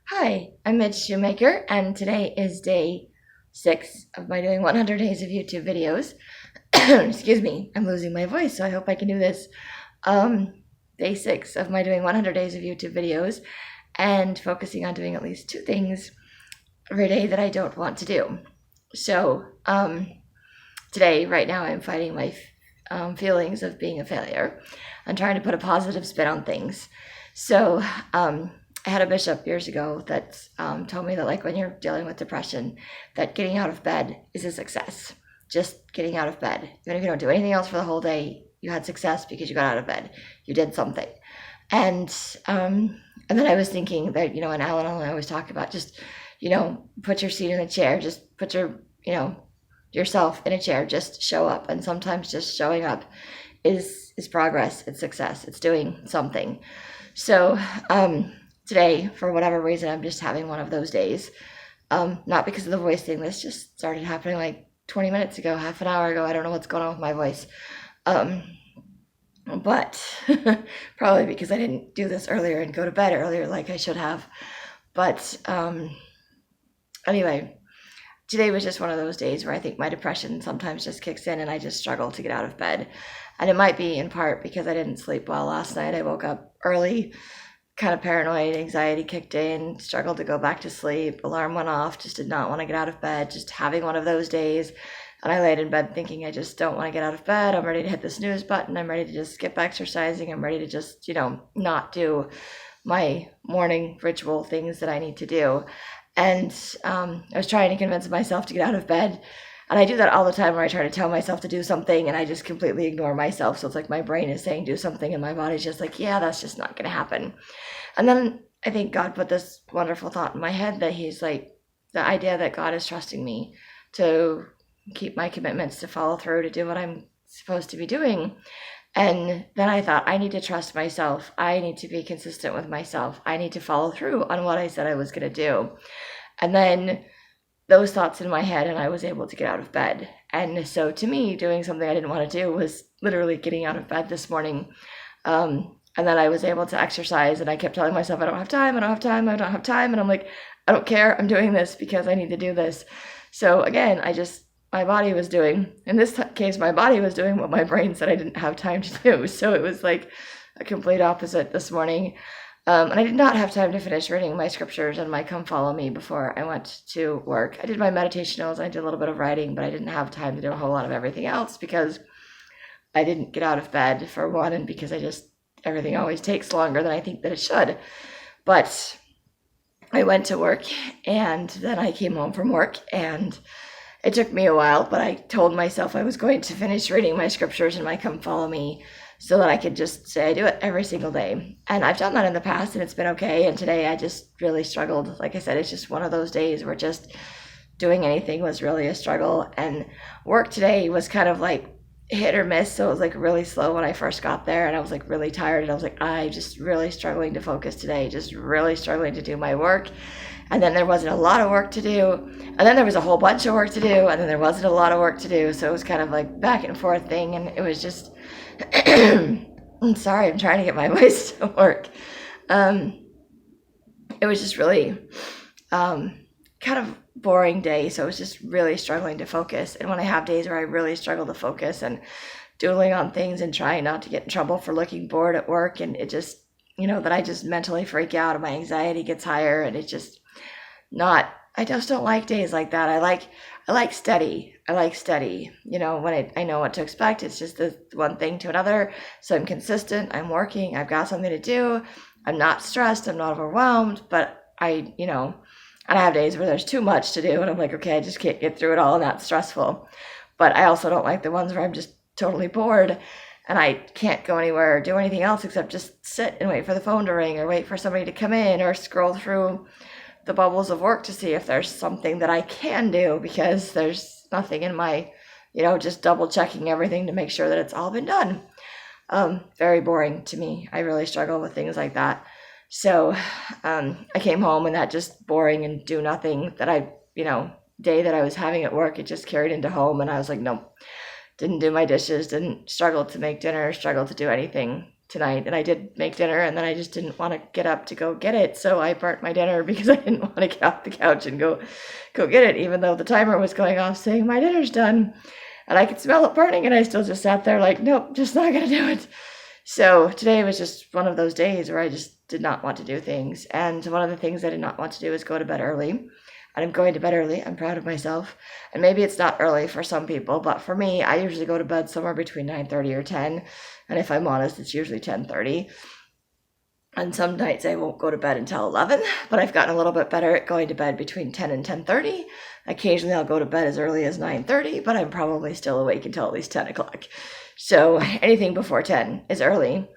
Hi, I'm Midge Shoemaker, and today is day 6 of my doing 100 days of YouTube videos. Excuse me, I'm losing my voice, so I hope I can do this. Day 6 of my doing 100 days of YouTube videos, and focusing on doing at least 2 things every day that I don't want to do. So, today, right now, I'm fighting my feelings of being a failure and trying to put a positive spin on things. So, I had a bishop years ago that told me that, like, when you're dealing with depression, that getting out of bed is a success. Just getting out of bed. Even if you don't do anything else for the whole day, you had success because you got out of bed. You did something. And then I was thinking that, and Alan and I always talk about just, put your seat in a chair. Just put your, yourself in a chair. Just show up. And sometimes just showing up is progress. It's success. It's doing something. So, today, for whatever reason, I'm just having one of those days. Not because of the voice thing. This just started happening like 20 minutes ago, half an hour ago. I don't know what's going on with my voice. But probably because I didn't do this earlier and go to bed earlier like I should have. But anyway, today was just one of those days where I think my depression sometimes just kicks in and I just struggle to get out of bed. And it might be in part because I didn't sleep well last night. I woke up early, kind of paranoid, anxiety kicked in, struggled to go back to sleep, alarm went off, just did not want to get out of bed, just having one of those days. And I laid in bed thinking I just don't want to get out of bed. I'm ready to hit the snooze button. I'm ready to just skip exercising. I'm ready to just, not do my morning ritual things that I need to do. And I was trying to convince myself to get out of bed. And I do that all the time where I try to tell myself to do something and I just completely ignore myself. So it's like my brain is saying do something and my body's just like, yeah, that's just not going to happen. And then I think God put this wonderful thought in my head that he's like, the idea that God is trusting me to keep my commitments, to follow through, to do what I'm supposed to be doing. And then I thought, I need to trust myself. I need to be consistent with myself. I need to follow through on what I said I was going to do. And then those thoughts in my head, and I was able to get out of bed. And so to me, doing something I didn't want to do was literally getting out of bed this morning. And then I was able to exercise, and I kept telling myself, I don't have time, I don't have time, I don't have time. And I'm like, I don't care, I'm doing this because I need to do this. So again, my body was doing, in this case, my body was doing what my brain said I didn't have time to do. So it was like a complete opposite this morning. And I did not have time to finish reading my scriptures and my Come Follow Me before I went to work. I did my meditationals, I did a little bit of writing, but I didn't have time to do a whole lot of everything else because I didn't get out of bed, for one, and because everything always takes longer than I think that it should. But I went to work, and then I came home from work, and it took me a while, but I told myself I was going to finish reading my scriptures and my Come Follow Me so that I could just say I do it every single day. And I've done that in the past and it's been okay. And today I just really struggled. Like I said, it's just one of those days where just doing anything was really a struggle. And work today was kind of like hit or miss. So it was like really slow when I first got there and I was like really tired. And I was like, I just really struggling to focus today, just really struggling to do my work. And then there wasn't a lot of work to do. And then there was a whole bunch of work to do. And then there wasn't a lot of work to do. So it was kind of like back and forth thing. And it was just, I'm sorry, I'm trying to get my voice to work. It was just really kind of boring day. So I was just really struggling to focus. And when I have days where I really struggle to focus and doodling on things and trying not to get in trouble for looking bored at work, and it just, that I just mentally freak out and my anxiety gets higher, and it's just I just don't like days like that. I like steady. When I know what to expect. It's just the one thing to another. So I'm consistent. I'm working. I've got something to do. I'm not stressed. I'm not overwhelmed. But and I have days where there's too much to do. And I'm like, okay, I just can't get through it all. And that's stressful. But I also don't like the ones where I'm just totally bored and I can't go anywhere or do anything else except just sit and wait for the phone to ring or wait for somebody to come in or scroll through the bubbles of work to see if there's something that I can do, because there's nothing in my, just double checking everything to make sure that it's all been done. Very boring to me. I really struggle with things like that. So I came home and that just boring and do nothing that day that I was having at work, it just carried into home. And I was like, nope, didn't do my dishes, didn't struggle to make dinner, struggle to do anything tonight, and I did make dinner, and then I just didn't want to get up to go get it, so I burnt my dinner because I didn't want to get off the couch and go get it, even though the timer was going off saying my dinner's done, and I could smell it burning, and I still just sat there like, nope, just not gonna do it. So today was just one of those days where I just did not want to do things, and one of the things I did not want to do is go to bed early. And I'm going to bed early. I'm proud of myself. And maybe it's not early for some people, but for me, I usually go to bed somewhere between 9:30 or 10. And if I'm honest, it's usually 10:30. And some nights I won't go to bed until 11, but I've gotten a little bit better at going to bed between 10 and 10:30. Occasionally I'll go to bed as early as 9:30, but I'm probably still awake until at least 10 o'clock. So anything before 10 is early.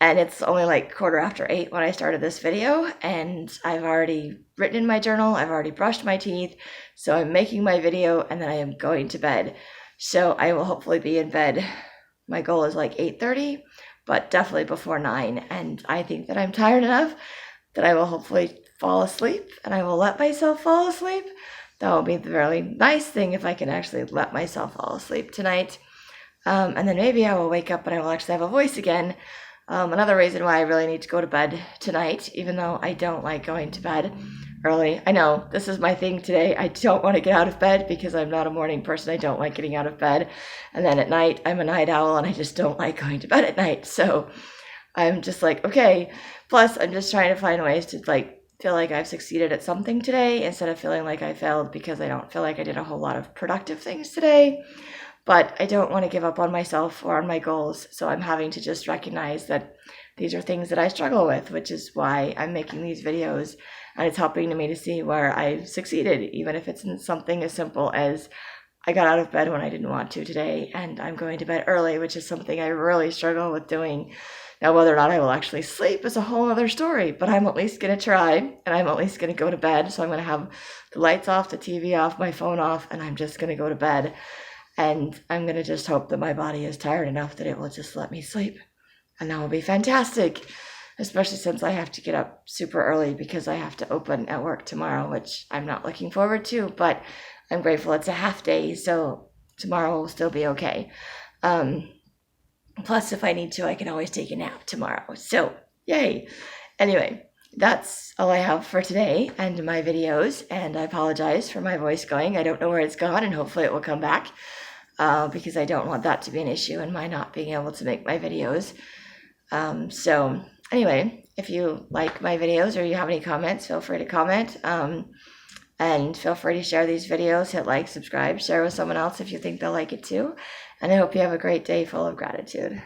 And it's only like 8:15 when I started this video, and I've already written in my journal, I've already brushed my teeth, so I'm making my video, and then I am going to bed. So I will hopefully be in bed. My goal is like 8:30, but definitely before 9, and I think that I'm tired enough that I will hopefully fall asleep, and I will let myself fall asleep. That will be the really nice thing if I can actually let myself fall asleep tonight. And then maybe I will wake up and I will actually have a voice again. Another reason why I really need to go to bed tonight, even though I don't like going to bed early. I know this is my thing today. I don't want to get out of bed because I'm not a morning person. I don't like getting out of bed. And then at night, I'm a night owl and I just don't like going to bed at night. So I'm just like, okay. Plus, I'm just trying to find ways to feel like I've succeeded at something today instead of feeling like I failed because I don't feel like I did a whole lot of productive things today. But I don't want to give up on myself or on my goals, so I'm having to just recognize that these are things that I struggle with, which is why I'm making these videos, and it's helping me to see where I've succeeded, even if it's in something as simple as I got out of bed when I didn't want to today, and I'm going to bed early, which is something I really struggle with doing. Now, whether or not I will actually sleep is a whole other story, but I'm at least going to try, and I'm at least going to go to bed, so I'm going to have the lights off, the TV off, my phone off, and I'm just going to go to bed. And I'm going to just hope that my body is tired enough that it will just let me sleep. And that will be fantastic, especially since I have to get up super early because I have to open at work tomorrow, which I'm not looking forward to, but I'm grateful it's a half day, so tomorrow will still be okay. Plus, if I need to, I can always take a nap tomorrow. So, yay. Anyway, that's all I have for today and my videos, and I apologize for my voice going. I don't know where it's gone, and hopefully it will come back. Because I don't want that to be an issue and my not being able to make my videos. So anyway, if you like my videos or you have any comments, feel free to comment. And feel free to share these videos, hit like, subscribe, share with someone else if you think they'll like it too. And I hope you have a great day full of gratitude.